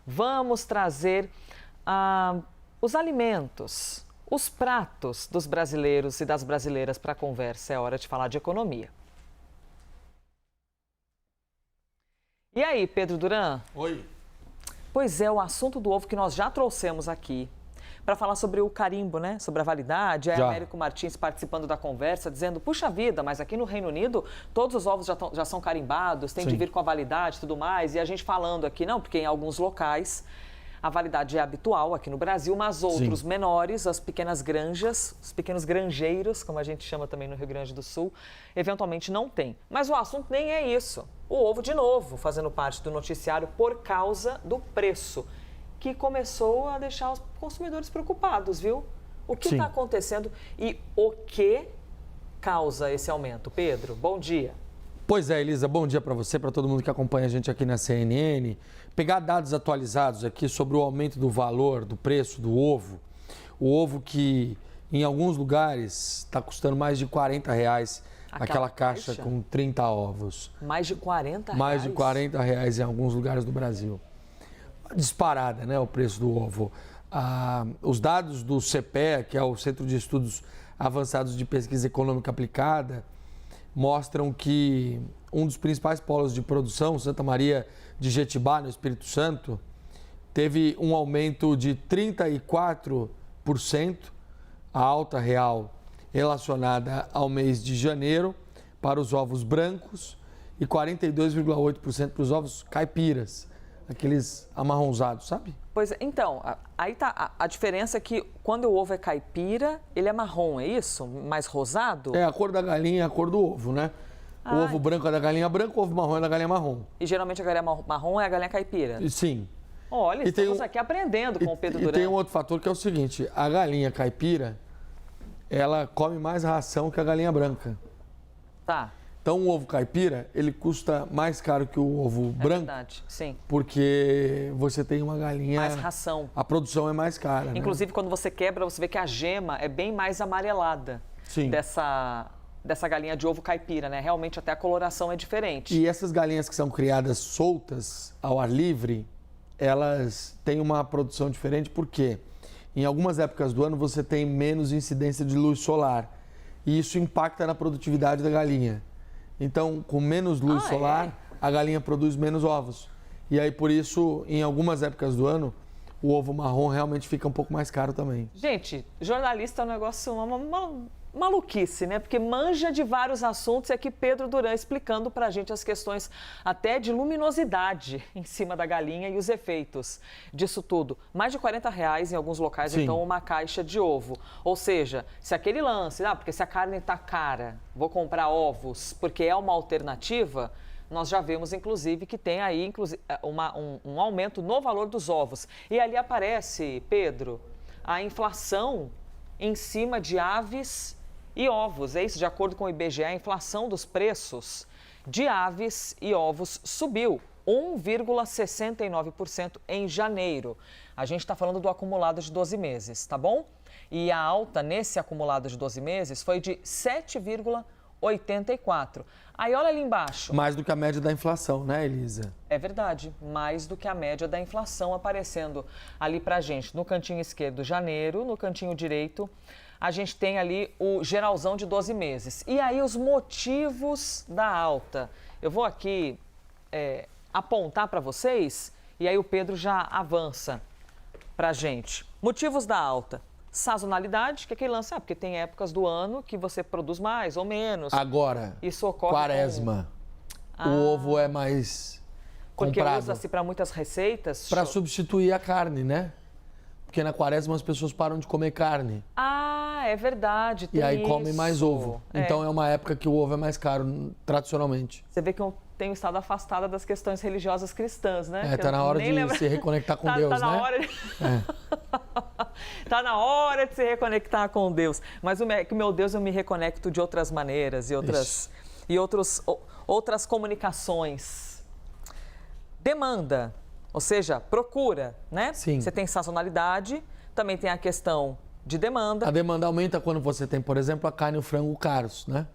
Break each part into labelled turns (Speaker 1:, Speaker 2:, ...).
Speaker 1: Vamos trazer os alimentos, os pratos dos brasileiros e das brasileiras para a conversa. É hora de falar de economia. E aí, Pedro Duran?
Speaker 2: Oi.
Speaker 1: Pois é, o assunto do ovo que nós já trouxemos aqui para falar sobre o carimbo, né? Sobre a validade. É Américo Martins participando da conversa, dizendo, puxa vida, mas aqui no Reino Unido todos os ovos já são carimbados, tem de vir com a validade e tudo mais. E a gente falando aqui, não, porque em alguns locais a validade é habitual aqui no Brasil, mas outros menores, as pequenas granjas, os pequenos granjeiros, como a gente chama também no Rio Grande do Sul, eventualmente não tem. Mas o assunto nem é isso. O ovo, de novo, fazendo parte do noticiário por causa do preço, que começou a deixar os consumidores preocupados, viu? O que está acontecendo e o que causa esse aumento? Pedro, bom dia.
Speaker 2: Pois é, Elisa, bom dia para você, para todo mundo que acompanha a gente aqui na CNN. Pegar dados atualizados aqui sobre o aumento do valor, do preço do ovo. O ovo que em alguns lugares está custando mais de R$40, aquela caixa com 30 ovos.
Speaker 1: Mais de R$40?
Speaker 2: Mais de R$40 em alguns lugares do Brasil. Disparada, né, o preço do ovo. Os dados do CPEA, que é o Centro de Estudos Avançados de Pesquisa Econômica Aplicada, mostram que um dos principais polos de produção, Santa Maria de Jetibá, no Espírito Santo, teve um aumento de 34%, a alta real relacionada ao mês de janeiro para os ovos brancos e 42,8% para os ovos caipiras, aqueles amarronzados, sabe?
Speaker 1: Pois é, então, aí tá a diferença é que quando o ovo é caipira, ele é marrom, é isso? Mais rosado?
Speaker 2: É, a cor da galinha é a cor do ovo, né? O ovo branco é da galinha branca, o ovo marrom é da galinha marrom.
Speaker 1: E geralmente a galinha marrom é a galinha caipira?
Speaker 2: Sim.
Speaker 1: Olha, estamos aqui aprendendo com o Pedro Duran.
Speaker 2: E tem um outro fator que é o seguinte, a galinha caipira, ela come mais ração que a galinha branca.
Speaker 1: Tá.
Speaker 2: Então, o ovo caipira, ele custa mais caro que o ovo branco.
Speaker 1: Verdade, sim.
Speaker 2: Porque você tem uma galinha...
Speaker 1: Mais ração.
Speaker 2: A produção é mais cara,
Speaker 1: inclusive, quando você quebra, você vê que a gema é bem mais amarelada.
Speaker 2: Sim.
Speaker 1: Dessa galinha de ovo caipira, né? Realmente, até a coloração é diferente.
Speaker 2: E essas galinhas que são criadas soltas, ao ar livre, elas têm uma produção diferente porque em algumas épocas do ano você tem menos incidência de luz solar. E isso impacta na produtividade da galinha. Então, com menos luz solar, a galinha produz menos ovos. E aí, por isso, em algumas épocas do ano, o ovo marrom realmente fica um pouco mais caro também.
Speaker 1: Gente, jornalista é um negócio, uma maluquice, né? Porque manja de vários assuntos e aqui Pedro Duran explicando pra gente as questões até de luminosidade em cima da galinha e os efeitos disso tudo. Mais de R$40 em alguns locais, então, uma caixa de ovo. Ou seja, se aquele lance, porque se a carne tá cara, vou comprar ovos porque é uma alternativa, nós já vemos, inclusive, que tem aí um aumento no valor dos ovos. E ali aparece, Pedro, a inflação em cima de aves e ovos. É isso, de acordo com o IBGE, a inflação dos preços de aves e ovos subiu 1,69% em janeiro. A gente está falando do acumulado de 12 meses, tá bom? E a alta nesse acumulado de 12 meses foi de 7,84%. Aí olha ali embaixo.
Speaker 2: Mais do que a média da inflação, né, Elisa?
Speaker 1: É verdade, mais do que a média da inflação aparecendo ali pra gente. No cantinho esquerdo, janeiro, no cantinho direito, a gente tem ali o geralzão de 12 meses. E aí os motivos da alta. Eu vou aqui apontar para vocês e aí o Pedro já avança pra gente. Motivos da alta. Sazonalidade, que é aquele lance, porque tem épocas do ano que você produz mais ou menos.
Speaker 2: Agora,
Speaker 1: isso ocorre
Speaker 2: quaresma, o ovo é mais
Speaker 1: porque
Speaker 2: comprado.
Speaker 1: usa-se para muitas receitas.
Speaker 2: Para substituir a carne, né? Porque na quaresma as pessoas param de comer carne.
Speaker 1: Ah, é verdade.
Speaker 2: E aí comem mais ovo.
Speaker 1: É.
Speaker 2: Então é uma época que o ovo é mais caro, tradicionalmente.
Speaker 1: Você vê que eu tenho estado afastada das questões religiosas cristãs, né?
Speaker 2: Tá na hora de se reconectar com Deus,
Speaker 1: tá
Speaker 2: né?
Speaker 1: Na hora de... Tá na hora de se reconectar com Deus. Mas que o meu Deus, eu me reconecto de outras maneiras e outras comunicações. Demanda, ou seja, procura, né?
Speaker 2: Sim.
Speaker 1: Você tem sazonalidade, também tem a questão de demanda.
Speaker 2: A demanda aumenta quando você tem, por exemplo, a carne e o frango caros, né?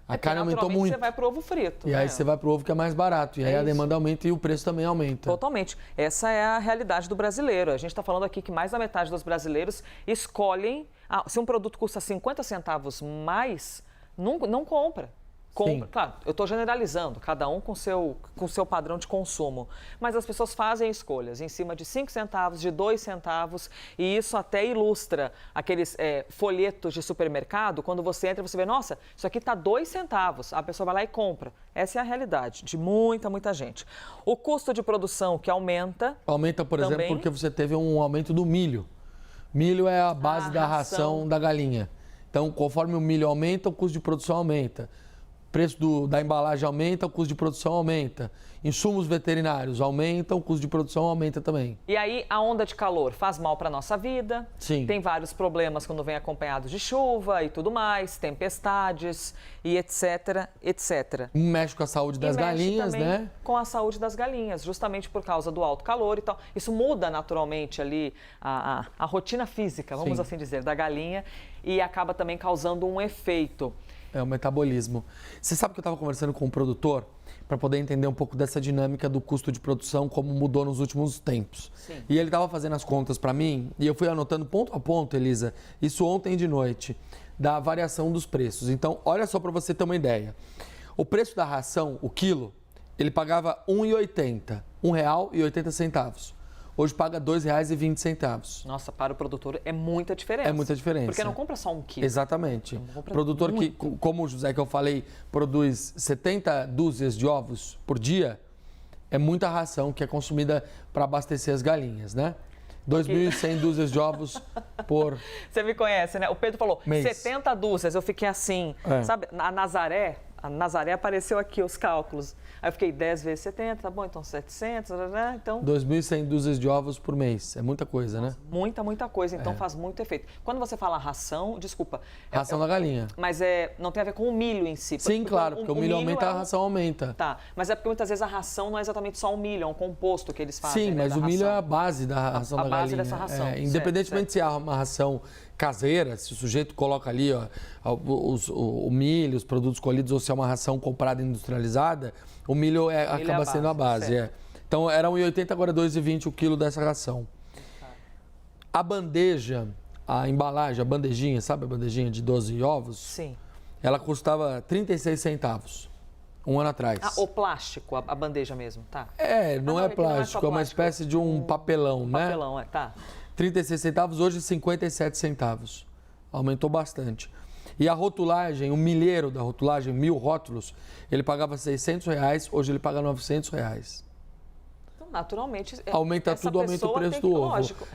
Speaker 2: A carne aumentou muito.
Speaker 1: Você vai para o ovo frito.
Speaker 2: E aí você vai para o ovo que é mais barato. E aí a demanda aumenta e o preço também aumenta.
Speaker 1: Totalmente. Essa é a realidade do brasileiro. A gente está falando aqui que mais da metade dos brasileiros escolhem... se um produto custa 50 centavos mais, não compra. Compra. Claro, eu estou generalizando, cada um com o seu padrão de consumo. Mas as pessoas fazem escolhas em cima de 5 centavos, de 2 centavos, e isso até ilustra aqueles folhetos de supermercado, quando você entra e você vê, nossa, isso aqui está 2 centavos, a pessoa vai lá e compra. Essa é a realidade de muita gente. O custo de produção que aumenta...
Speaker 2: Aumenta, por exemplo, porque você teve um aumento do milho. Milho é a base da ração da galinha. Então, conforme o milho aumenta, o custo de produção aumenta. O preço da embalagem aumenta, o custo de produção aumenta. Insumos veterinários aumentam, o custo de produção aumenta também.
Speaker 1: E aí, a onda de calor faz mal para a nossa vida.
Speaker 2: Sim.
Speaker 1: Tem vários problemas quando vem acompanhado de chuva e tudo mais, tempestades e etc.
Speaker 2: Mexe com a saúde das galinhas, né?
Speaker 1: Com a saúde das galinhas, justamente por causa do alto calor e tal. Isso muda naturalmente ali a rotina física, vamos assim dizer, da galinha e acaba também causando um efeito.
Speaker 2: É o metabolismo. Você sabe que eu estava conversando com um produtor para poder entender um pouco dessa dinâmica do custo de produção, como mudou nos últimos tempos.
Speaker 1: Sim.
Speaker 2: E ele estava fazendo as contas para mim e eu fui anotando ponto a ponto, Elisa, isso ontem de noite, da variação dos preços. Então, olha só para você ter uma ideia. O preço da ração, o quilo, ele pagava R$ 1,80, R$ 1,80. Hoje paga R$ 2,20.
Speaker 1: Nossa, para o produtor é muita diferença.
Speaker 2: É muita diferença.
Speaker 1: Porque não compra só 1 quilo.
Speaker 2: Exatamente. Produtor que, como o José que eu falei, produz 70 dúzias de ovos por dia, é muita ração que é consumida para abastecer as galinhas, né? 2.100 dúzias de ovos por...
Speaker 1: Você me conhece, né? O Pedro falou,
Speaker 2: mês.
Speaker 1: 70 dúzias. Eu fiquei assim, sabe? A Nazaré apareceu aqui os cálculos. Aí eu fiquei 10 vezes 70, tá bom, então 700, então...
Speaker 2: 2.100 dúzias de ovos por mês. É muita coisa, né?
Speaker 1: Muita coisa, então faz muito efeito. Quando você fala ração, desculpa...
Speaker 2: Ração da galinha.
Speaker 1: Mas não tem a ver com o milho em si.
Speaker 2: Sim, claro, porque o milho aumenta, a ração aumenta.
Speaker 1: Tá, mas é porque muitas vezes a ração não é exatamente só o milho, é um composto que eles fazem.
Speaker 2: Sim, mas o milho é a base da ração da galinha.
Speaker 1: A base dessa ração.
Speaker 2: Independentemente se é uma ração caseira, se o sujeito coloca ali o milho, os produtos colhidos, ou se é uma ração comprada industrializada, o milho acaba sendo a base. Então era R$ 1,80, agora R$ 2,20 o quilo dessa ração. A bandeja, a embalagem, a bandejinha, sabe a bandejinha de 12 ovos?
Speaker 1: Sim.
Speaker 2: Ela custava 36 centavos, um ano atrás.
Speaker 1: O plástico, a bandeja mesmo, tá?
Speaker 2: Não é plástico, é uma espécie de um papelão, né?
Speaker 1: Papelão, tá.
Speaker 2: 36 centavos, hoje 57 centavos. Aumentou bastante. E a rotulagem, o milheiro da rotulagem, 1.000 rótulos, ele pagava R$ 600, hoje ele paga R$ 900.
Speaker 1: Então, naturalmente...
Speaker 2: Aumenta tudo, aumenta o preço do ovo.
Speaker 1: Lógico.